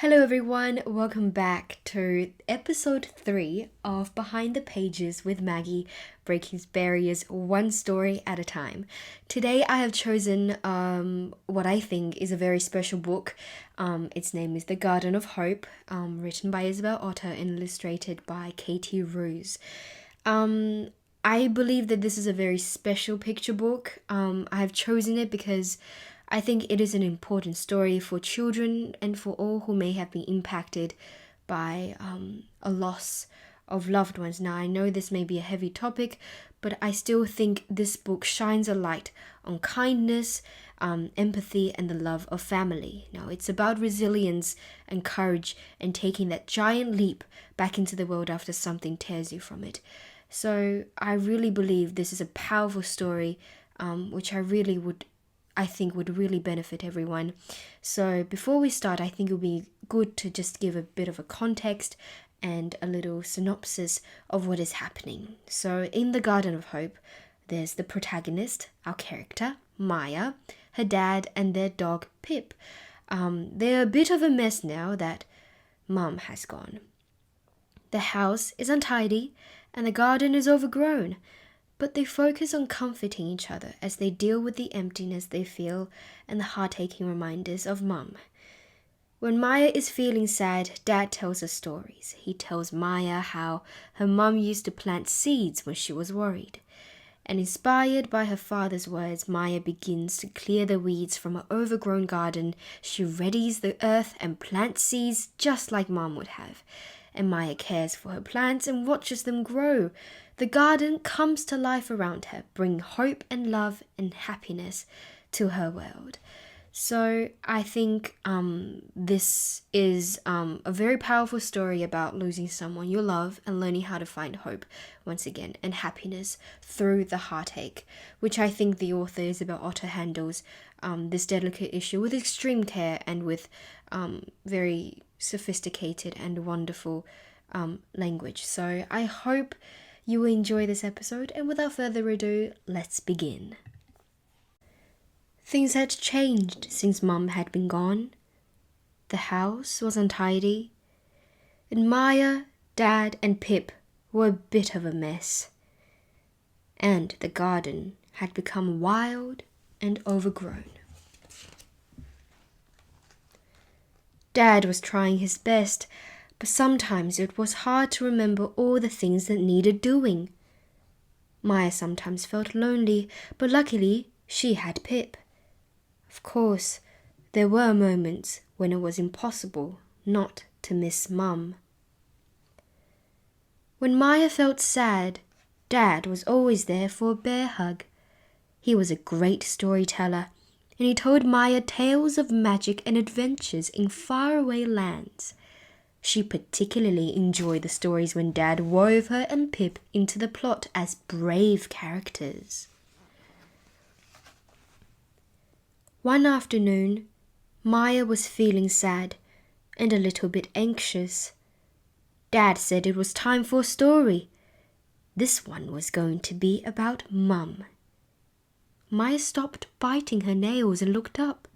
Hello, everyone. Welcome back to episode 3 of Behind the Pages with Maggie, breaking barriers one story at a time. Today, I have chosen what I think is a very special book. Its name is The Garden of Hope, written by Isabel Otter and illustrated by Katie Ruse. I believe that this is a very special picture book. I have chosen it because I think it is an important story for children and for all who may have been impacted by a loss of loved ones. Now, I know this may be a heavy topic, but I still think this book shines a light on kindness, empathy, and the love of family. Now, it's about resilience and courage and taking that giant leap back into the world after something tears you from it. So I really believe this is a powerful story, which I think would really benefit everyone. So before we start, I think it would be good to just give a bit of a context and a little synopsis of what is happening. So in the Garden of Hope, there's the protagonist, our character, Maya, her dad, and their dog, Pip. They're a bit of a mess now that Mum has gone. The house is untidy and the garden is overgrown, but they focus on comforting each other as they deal with the emptiness they feel and the heart-aching reminders of Mum. When Maya is feeling sad, Dad tells her stories. He tells Maya how her mum used to plant seeds when she was worried. And inspired by her father's words, Maya begins to clear the weeds from her overgrown garden. She readies the earth and plants seeds just like Mum would have. And Maya cares for her plants and watches them grow. The garden comes to life around her, bringing hope and love and happiness to her world. So I think this is a very powerful story about losing someone you love and learning how to find hope once again and happiness through the heartache, which I think the author Isabel Otter handles this delicate issue with extreme care and with very sophisticated and wonderful language. So I hope you will enjoy this episode, and without further ado, let's begin. Things had changed since Mum had been gone. The house was untidy, and Maya, Dad, and Pip were a bit of a mess. And the garden had become wild and overgrown. Dad was trying his best, but sometimes it was hard to remember all the things that needed doing. Maya sometimes felt lonely, but luckily she had Pip. Of course, there were moments when it was impossible not to miss Mum. When Maya felt sad, Dad was always there for a bear hug. He was a great storyteller, and he told Maya tales of magic and adventures in faraway lands. She particularly enjoyed the stories when Dad wove her and Pip into the plot as brave characters. One afternoon, Maya was feeling sad and a little bit anxious. Dad said it was time for a story. This one was going to be about Mum. Maya stopped biting her nails and looked up.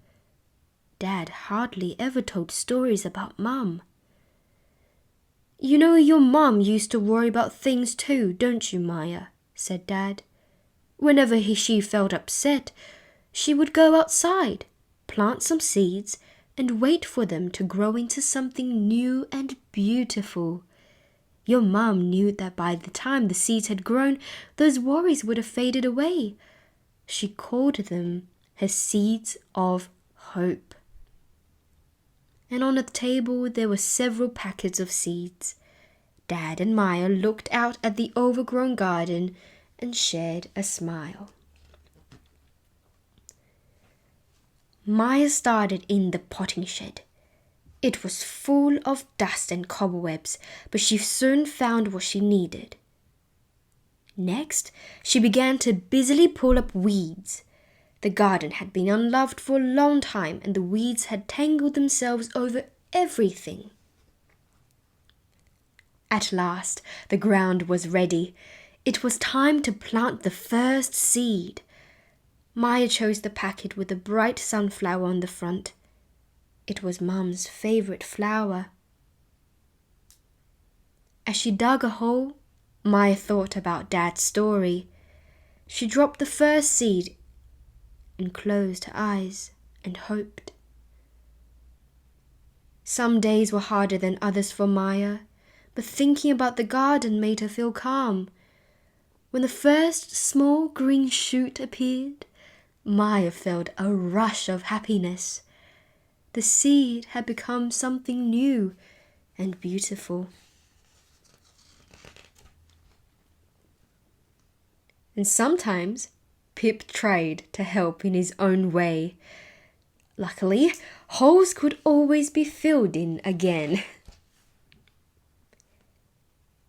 Dad hardly ever told stories about Mum. "You know your mum used to worry about things too, don't you, Maya?" said Dad. "Whenever she felt upset, she would go outside, plant some seeds, and wait for them to grow into something new and beautiful. Your mum knew that by the time the seeds had grown, those worries would have faded away. She called them her seeds of hope." And on the table there were several packets of seeds. Dad and Maya looked out at the overgrown garden and shared a smile. Maya started in the potting shed. It was full of dust and cobwebs, but she soon found what she needed. Next, she began to busily pull up weeds. The garden had been unloved for a long time, and the weeds had tangled themselves over everything. At last, the ground was ready. It was time to plant the first seed. Maya chose the packet with a bright sunflower on the front. It was Mum's favorite flower. As she dug a hole, Maya thought about Dad's story. She dropped the first seed and closed her eyes and hoped. Some days were harder than others for Maya, but thinking about the garden made her feel calm. When the first small green shoot appeared, Maya felt a rush of happiness. The seed had become something new and beautiful. And sometimes Pip tried to help in his own way. Luckily, holes could always be filled in again.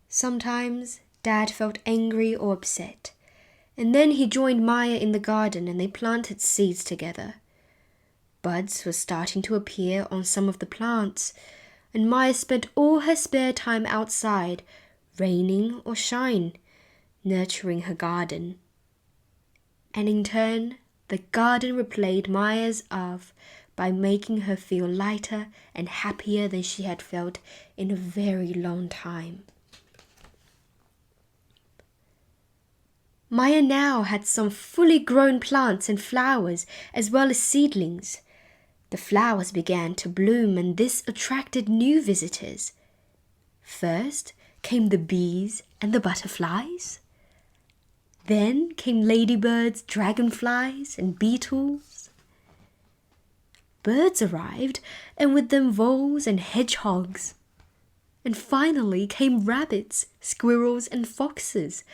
Sometimes Dad felt angry or upset, and then he joined Maya in the garden and they planted seeds together. Buds were starting to appear on some of the plants, and Maya spent all her spare time outside, raining or shine, nurturing her garden. And in turn, the garden replayed Maya's of by making her feel lighter and happier than she had felt in a very long time. Maya now had some fully grown plants and flowers as well as seedlings. The flowers began to bloom and this attracted new visitors. First came the bees and the butterflies. Then came ladybirds, dragonflies, and beetles. Birds arrived, and with them voles and hedgehogs. And finally came rabbits, squirrels, and foxes.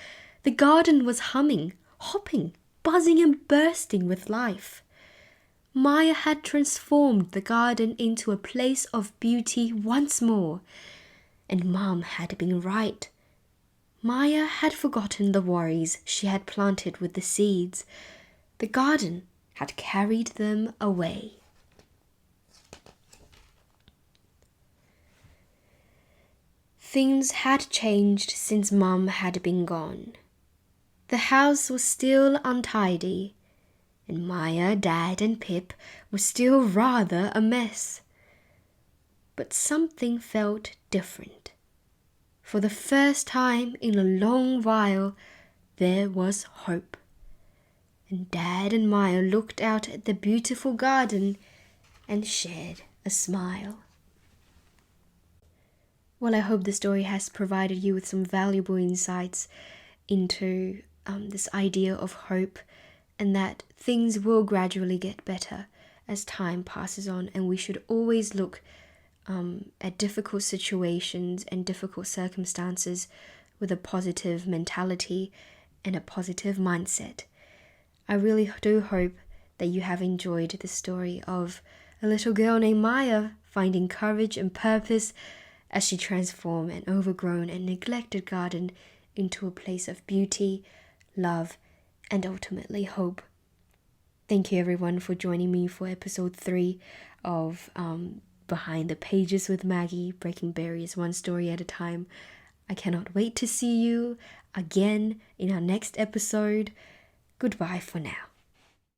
The garden was humming, hopping, buzzing, and bursting with life. Maya had transformed the garden into a place of beauty once more, and Mum had been right. Maya had forgotten the worries she had planted with the seeds. The garden had carried them away. Things had changed since Mum had been gone. The house was still untidy, and Maya, Dad, and Pip were still rather a mess. But something felt different. For the first time in a long while, there was hope. And Dad and Maya looked out at the beautiful garden and shared a smile. Well, I hope the story has provided you with some valuable insights into this idea of hope, and that things will gradually get better as time passes on, and we should always look at difficult situations and difficult circumstances with a positive mentality and a positive mindset. I really do hope that you have enjoyed the story of a little girl named Maya finding courage and purpose as she transformed an overgrown and neglected garden into a place of beauty, love, and ultimately hope. Thank you everyone for joining me for episode 3 of Behind the Pages with Maggie, breaking barriers one story at a time. I cannot wait to see you again in our next episode. Goodbye for now.